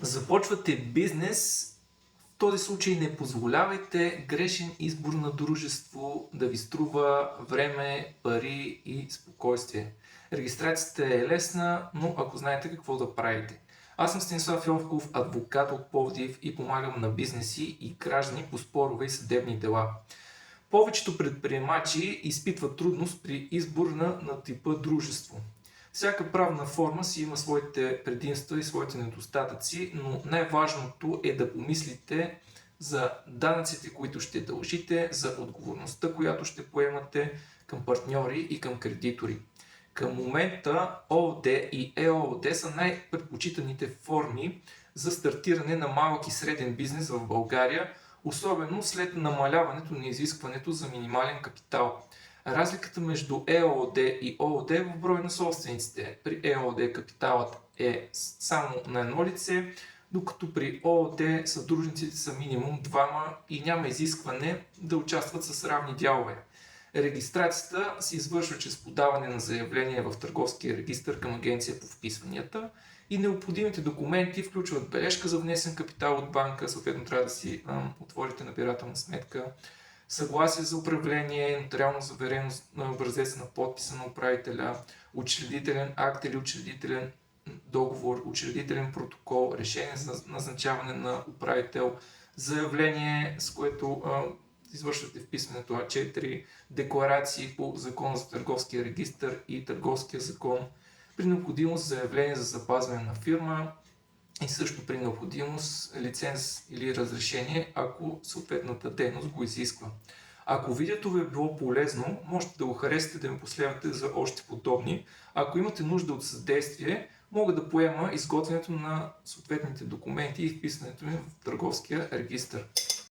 Започвате бизнес, в този случай не позволявайте грешен избор на дружество да ви струва време, пари и спокойствие. Регистрацията е лесна, но ако знаете какво да правите. Аз съм Станислав Йовков, адвокат от Пловдив и помагам на бизнеси и граждани по спорове и съдебни дела. Повечето предприемачи изпитват трудност при избор на типа дружество. Всяка правна форма си има своите предимства и своите недостатъци, но най-важното е да помислите за данъците, които ще дължите, за отговорността, която ще поемате към партньори и към кредитори. Към момента ООД и ЕООД са най-предпочитаните форми за стартиране на малък и среден бизнес в България, особено след намаляването на изискването за минимален капитал. Разликата между ЕООД и ООД е в брой на собствениците. При ЕООД капиталът е само на едно лице, докато при ООД съдружниците са минимум двама и няма изискване да участват с равни дялове. Регистрацията се извършва чрез подаване на заявление в Търговския регистър към Агенция по вписванията и необходимите документи включват бележка за внесен капитал от банка, съответно трябва да си отворите набирателна сметка, съгласие за управление, нотариално заверено на образец на подписа на управителя, учредителен акт или учредителен договор, учредителен протокол, решение за назначаване на управител, заявление, с което извършвате вписването А4, декларации по Закона за търговския регистър и Търговския закон, при необходимост заявление за запазване на фирма и също при необходимост лиценз или разрешение, ако съответната дейност го изисква. Ако видеото ви е било полезно, можете да го харесате, да ми последвате за още подобни. Ако имате нужда от съдействие, мога да поема изготвянето на съответните документи и вписването ми в Търговския регистър.